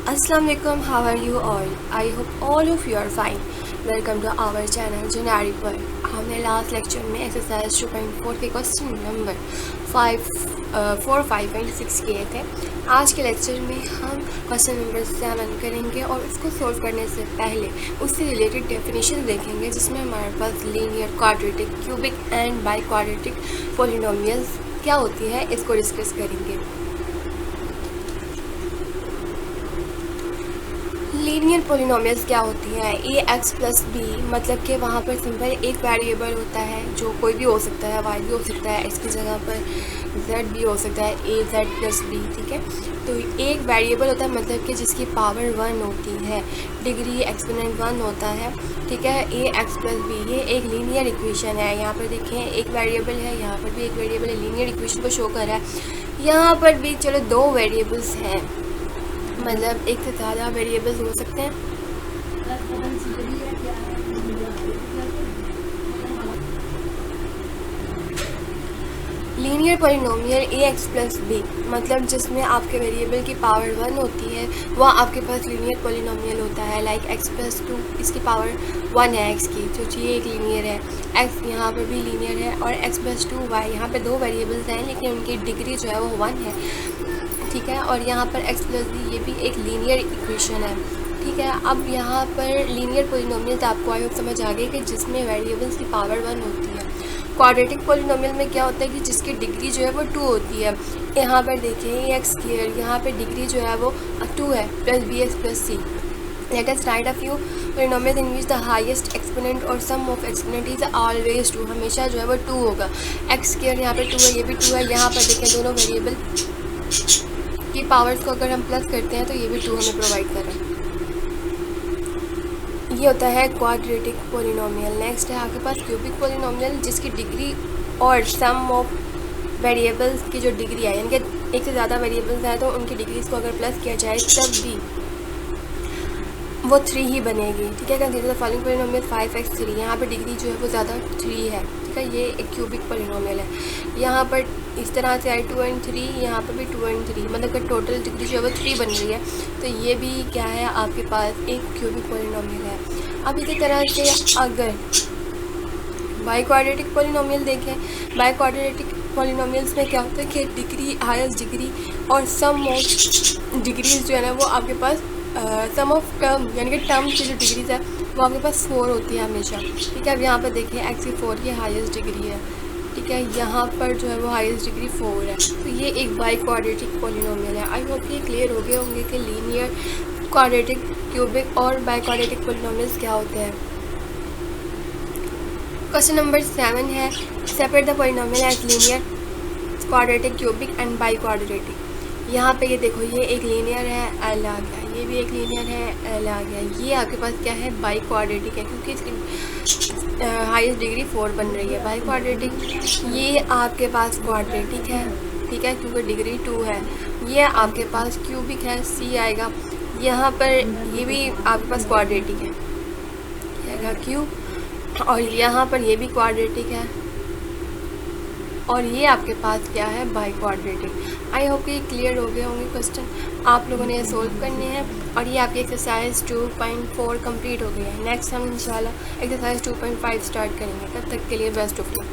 Assalamualaikum, how are you all? I hope all of you are fine. Welcome to our channel Generic World. हमने last lecture में exercise 2.4 के question number 4, 5 and 6 किए थे। आज के lecture में हम क्वेश्चन नंबर 7 करेंगे और इसको सोल्व करने से पहले उससे रिलेटेड डेफिनेशन देखेंगे, जिसमें हमारे पास linear, quadratic, cubic and biquadratic polynomials क्या होती है, इसको डिस्कस करेंगे। लीनियर पॉलिनोमियल्स क्या होती है? ए एक्स प्लस बी, मतलब कि वहाँ पर सिंपल एक वेरिएबल होता है जो कोई भी हो सकता है, वाई भी हो सकता है, एक्स की जगह पर जेड भी हो सकता है, ए जेड प्लस बी, ठीक है। तो एक वेरिएबल होता है, मतलब कि जिसकी पावर 1 होती है, डिग्री एक्सपोनेंट 1 होता है, ठीक है। ए एक्स प्लस बी ये एक लीनियर इक्वेशन है। यहाँ पर देखें एक वेरिएबल है, यहाँ पर भी एक वेरिएबल है, लीनियर इक्वेशन को शो कर रहा है। यहाँ पर भी चलो दो वेरिएबल्स हैं, मतलब एक से ज़्यादा वेरिएबल्स हो सकते हैं। लीनियर पॉलिनोमियल ए एक्स प्लस बी, मतलब जिसमें आपके वेरिएबल की पावर 1 होती है, वह आपके पास लीनियर पॉलिनोमियल होता है। लाइक एक्स प्लस 2, इसकी पावर 1 है एक्स की, तो ये एक लीनियर है। एक्स यहाँ पर भी लीनियर है, और एक्स प्लस 2 वाई, यहाँ पे दो वेरिएबल्स हैं लेकिन उनकी डिग्री जो है वो 1 है, ठीक है। और यहाँ पर एक्स प्लस बी ये भी एक लीनियर इक्वेशन है, ठीक है। अब यहाँ पर लीनियर पॉलिनोमियल्स आपको आई होप समझ आ गई कि जिसमें वेरिएबल्स की पावर 1 होती है। क्वाड्रेटिक पॉलिनोमियल में क्या होता है कि जिसकी डिग्री जो है वो 2 होती है। यहाँ पर देखिए एक्स स्क्वायर, यहाँ पर डिग्री जो है वो 2 है, plus b x plus c. Let us write a few polynomials in which the highest exponent और sum of exponent is always 2, हमेशा जो है वो 2 होगा। एक्स स्क्वायर यहाँ पर 2 है, ये भी 2 है। यहाँ पर देखें दोनों वेरिएबल की पावर्स को अगर हम प्लस करते हैं तो ये भी 2 हमें प्रोवाइड कर रहा है। ये होता है क्वाड्रेटिक पॉलिनोमियल। नेक्स्ट है आपके पास क्यूबिक पॉलिनोमियल, जिसकी डिग्री और सम ऑफ वेरिएबल्स की जो डिग्री है, यानी कि एक से ज़्यादा वेरिएबल्स हैं तो उनकी डिग्रीज को अगर प्लस किया जाए तब भी वो 3 ही बनेगी, ठीक है। Consider the following polynomial 5x3, यहाँ पे डिग्री जो है वो ज़्यादा 3 है, ठीक है। ये एक क्यूबिक पॉलिनोमियल है। यहाँ पर इस तरह से आई 2 एंड 3, यहाँ पर भी 2 एंड 3, मतलब कि टोटल डिग्री जो है वो 3 बन रही है। तो ये भी क्या है, आपके पास एक क्यूबिक पॉलिनोमियल है। अब इसी तरह से अगर बाई क्वाड्रेटिक पॉलिनोमियल देखें, बाई क्वाड्रेटिक पॉलिनोमियल्स में क्या होता है कि डिग्री, हाईएस्ट डिग्री और सम ऑफ डिग्रीज जो है ना वो आपके पास सम ऑफ टर्म, यानी कि टर्म की जो डिग्रीज है वो आपके पास 4 होती है हमेशा, ठीक है। अब यहाँ पर देखिए एक्स की 4 की हाईएस्ट डिग्री है, ठीक है। यहाँ पर जो है वो हाईएस्ट डिग्री 4 है। तो ये एक बाई क्वाड्रेटिक पॉलिनोमियल है। आई होप ये क्लियर हो गए होंगे कि लीनियर, क्वाड्रेटिक, क्यूबिक और बाई क्वाड्रेटिक पॉलिनोमियल्स क्या होते हैं। क्वेश्चन नंबर 7 है, separate the polynomial as linear, quadratic, cubic and biquadratic. यहाँ पे ये देखो, ये एक लीनियर है, एल आ गया, ये भी एक लीनियर है, एल आ गया। ये आपके पास क्या है, बाई क्वाड्रेटिक है, क्योंकि इसकी हाईएस्ट डिग्री 4 बन रही है। बाई क्वाड्रेटिक ये आपके पास क्वाड्रेटिक है, ठीक है, क्योंकि डिग्री 2 है। ये आपके पास क्यूबिक है, सी आएगा। यहाँ पर ये भी आपके पास क्वाड्रेटिक है, आएगा क्यूब, और यहाँ पर ये भी क्वाड्रेटिक है, और ये आपके पास क्या है, बाई क्वाड्रेटिक। आई होप ये क्लियर हो गए होंगे क्वेश्चन, आप लोगों ने ये सोल्व करने हैं। और ये आपकी एक्सरसाइज 2.4 कंप्लीट हो गई है। नेक्स्ट हम इंशाल्लाह एक्सरसाइज 2.5 स्टार्ट करेंगे। तब तक के लिए बेस्ट ऑफ लक।